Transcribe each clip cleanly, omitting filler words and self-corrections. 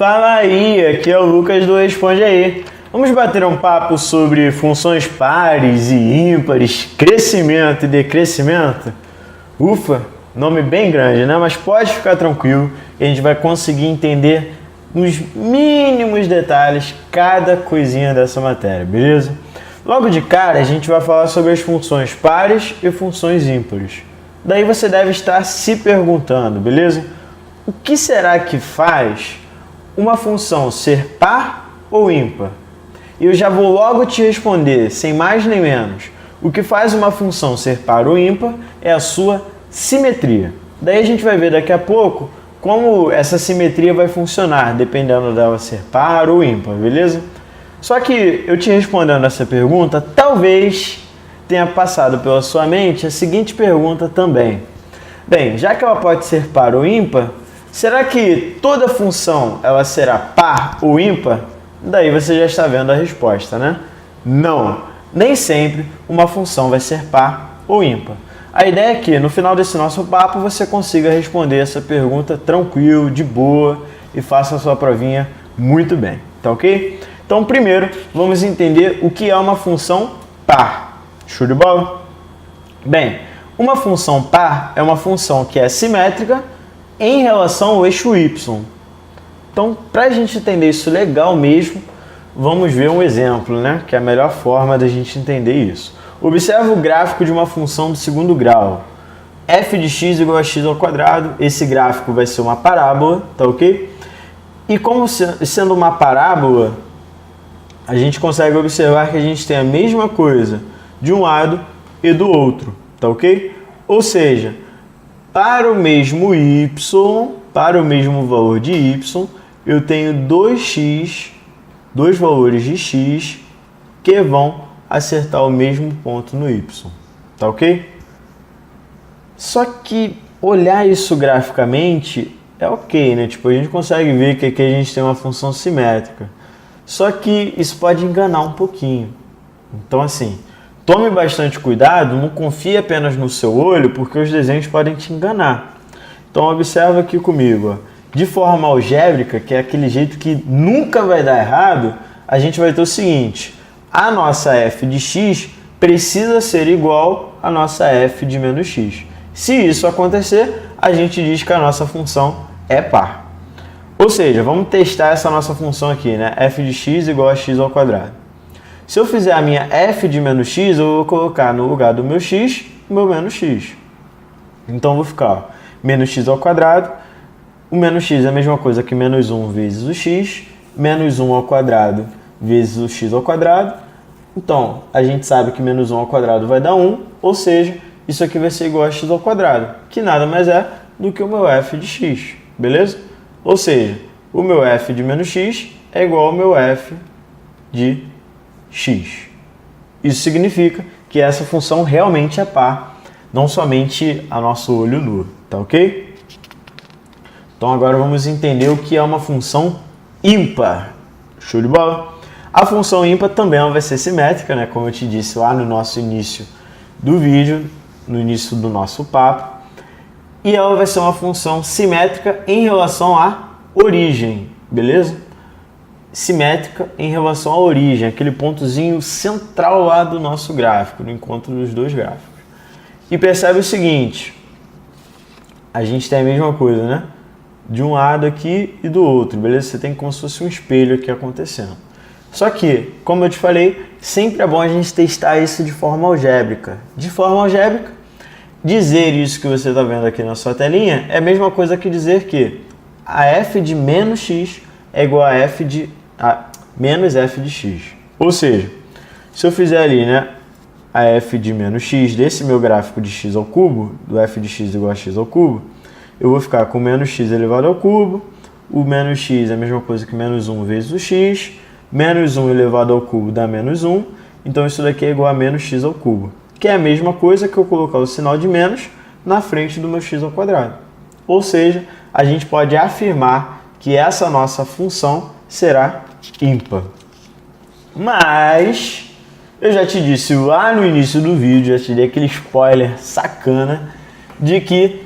Fala aí, aqui é o Lucas do Responde Aí. Vamos bater um papo sobre funções pares e ímpares, crescimento e decrescimento? Ufa, nome bem grande, né? Mas pode ficar tranquilo que a gente vai conseguir entender nos mínimos detalhes cada coisinha dessa matéria, beleza? Logo de cara a gente vai falar sobre as funções pares e funções ímpares. Daí você deve estar se perguntando, beleza? O que será que faz uma função ser par ou ímpar? E eu já vou logo te responder, sem mais nem menos. O que faz uma função ser par ou ímpar é a sua simetria. Daí a gente vai ver daqui a pouco como essa simetria vai funcionar, dependendo dela ser par ou ímpar, beleza? Só que eu te respondendo essa pergunta, talvez tenha passado pela sua mente a seguinte pergunta também. Bem, já que ela pode ser par ou ímpar, será que toda função ela será par ou ímpar? Daí você já está vendo a resposta, né? Não, nem sempre uma função vai ser par ou ímpar. A ideia é que no final desse nosso papo você consiga responder essa pergunta tranquilo, de boa e faça a sua provinha muito bem, tá ok? Então primeiro vamos entender o que é uma função par. Show de bola? Bem, uma função par é uma função que é simétrica em relação ao eixo y. Então, para a gente entender isso legal mesmo, vamos ver um exemplo, né? Que é a melhor forma da gente entender isso. Observe o gráfico de uma função do segundo grau. f de x igual a x ao quadrado. Esse gráfico vai ser uma parábola, tá ok? E como sendo uma parábola, a gente consegue observar que a gente tem a mesma coisa de um lado e do outro, tá ok? Ou seja, para o mesmo y, para o mesmo valor de y, eu tenho 2x, dois valores de x, que vão acertar o mesmo ponto no y, tá ok? Só que olhar isso graficamente é ok, né? Tipo, a gente consegue ver que aqui a gente tem uma função simétrica. Só que isso pode enganar um pouquinho. Então assim, tome bastante cuidado, não confie apenas no seu olho, porque os desenhos podem te enganar. Então observa aqui comigo, ó. De forma algébrica, que é aquele jeito que nunca vai dar errado, a gente vai ter o seguinte: a nossa f de x precisa ser igual à nossa f de menos x. Se isso acontecer, a gente diz que a nossa função é par. Ou seja, vamos testar essa nossa função aqui, né? f de x igual a x ao quadrado. Se eu fizer a minha f de menos x, eu vou colocar no lugar do meu x, o meu menos x. Então eu vou ficar, ó, menos x ao quadrado. O menos x é a mesma coisa que menos 1 vezes o x, menos 1 ao quadrado vezes o x ao quadrado. Então, a gente sabe que menos 1 ao quadrado vai dar 1, ou seja, isso aqui vai ser igual a x ao quadrado, que nada mais é do que o meu f de x, beleza? Ou seja, o meu f de menos x é igual ao meu f de x. Isso significa que essa função realmente é par, não somente a nosso olho nu, tá ok? Então agora vamos entender o que é uma função ímpar. Show de bola? A função ímpar também vai ser simétrica, né? Como eu te disse lá no nosso início do vídeo, no início do nosso papo. E ela vai ser uma função simétrica em relação à origem, beleza? Simétrica em relação à origem, aquele pontozinho central lá do nosso gráfico, no encontro dos dois gráficos. E percebe o seguinte, a gente tem a mesma coisa, né? De um lado aqui e do outro, beleza? Você tem como se fosse um espelho aqui acontecendo. Só que, como eu te falei, sempre é bom a gente testar isso de forma algébrica. De forma algébrica, dizer isso que você está vendo aqui na sua telinha é a mesma coisa que dizer que a f de menos x é igual a menos f de x. Ou seja, se eu fizer ali, né, a f de menos x desse meu gráfico de x ao cubo, do f de x igual a x ao cubo, eu vou ficar com menos x elevado ao cubo, o menos x é a mesma coisa que menos 1 vezes o x, menos 1 elevado ao cubo dá menos 1, então isso daqui é igual a menos x ao cubo, que é a mesma coisa que eu colocar o sinal de menos na frente do meu x ao quadrado. Ou seja, a gente pode afirmar que essa nossa função será ímpar. Mas eu já te disse lá no início do vídeo, já te dei aquele spoiler sacana de que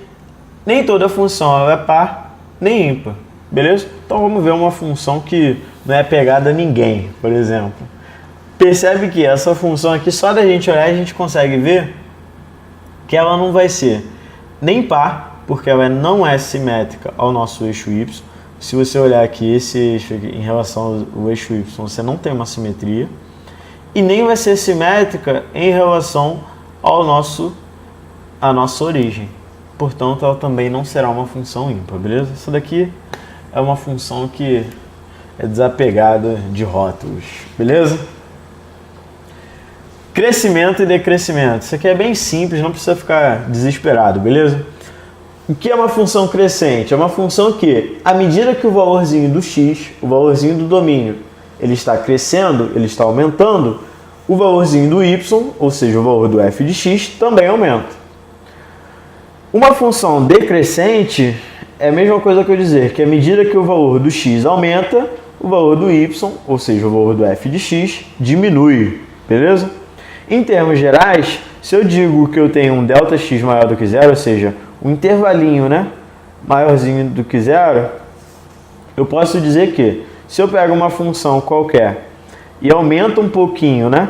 nem toda função é par nem ímpar. beleza? Então vamos ver uma função que não é pegada a ninguém, por exemplo. Percebe que essa função aqui, só da gente olhar, a gente consegue ver que ela não vai ser nem par, porque ela não é simétrica ao nosso eixo y. Se você olhar aqui, esse eixo aqui, em relação ao eixo y, você não tem uma simetria. E nem vai ser simétrica em relação à nossa origem. Portanto, ela também não será uma função ímpar, beleza? Essa daqui é uma função que é desapegada de rótulos, beleza? Crescimento e decrescimento. Isso aqui é bem simples, não precisa ficar desesperado, beleza? O que é uma função crescente? É uma função que, à medida que o valorzinho do x, o valorzinho do domínio, ele está crescendo, ele está aumentando, o valorzinho do y, ou seja, o valor do f de x, também aumenta. Uma função decrescente é a mesma coisa que eu dizer que à medida que o valor do x aumenta, o valor do y, ou seja, o valor do f de x, diminui, beleza? Em termos gerais, se eu digo que eu tenho um ΔX maior do que zero, ou seja, um intervalinho, né, maiorzinho do que zero, eu posso dizer que se eu pego uma função qualquer e aumenta um pouquinho, né,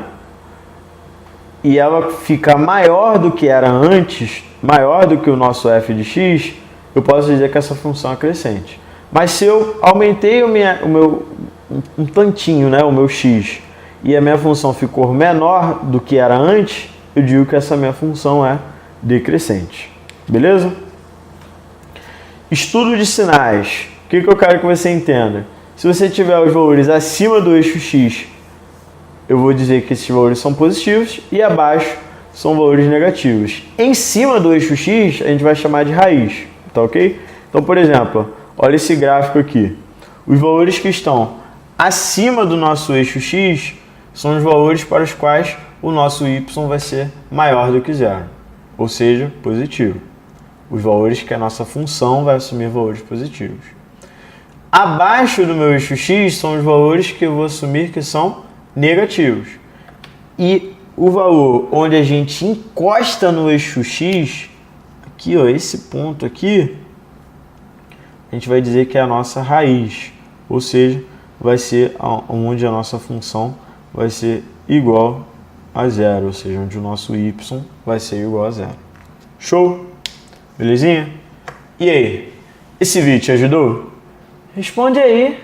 e ela fica maior do que era antes, maior do que o nosso f de x, eu posso dizer que essa função é crescente. Mas se eu aumentei um tantinho, né, o meu x, e a minha função ficou menor do que era antes, eu digo que essa minha função é decrescente. Beleza? Estudo de sinais. O que eu quero que você entenda? Se você tiver os valores acima do eixo x, eu vou dizer que esses valores são positivos e abaixo são valores negativos. Em cima do eixo x, a gente vai chamar de raiz, tá ok? Então, por exemplo, olha esse gráfico aqui. Os valores que estão acima do nosso eixo x são os valores para os quais o nosso y vai ser maior do que zero, ou seja, positivo. Os valores que a nossa função vai assumir valores positivos. Abaixo do meu eixo x são os valores que eu vou assumir que são negativos. E o valor onde a gente encosta no eixo x, aqui, ó, esse ponto aqui, a gente vai dizer que é a nossa raiz, ou seja, vai ser onde a nossa função vai ser igual a zero, ou seja, onde o nosso y vai ser igual a zero. Show? Belezinha? E aí? Esse vídeo te ajudou? Responde aí.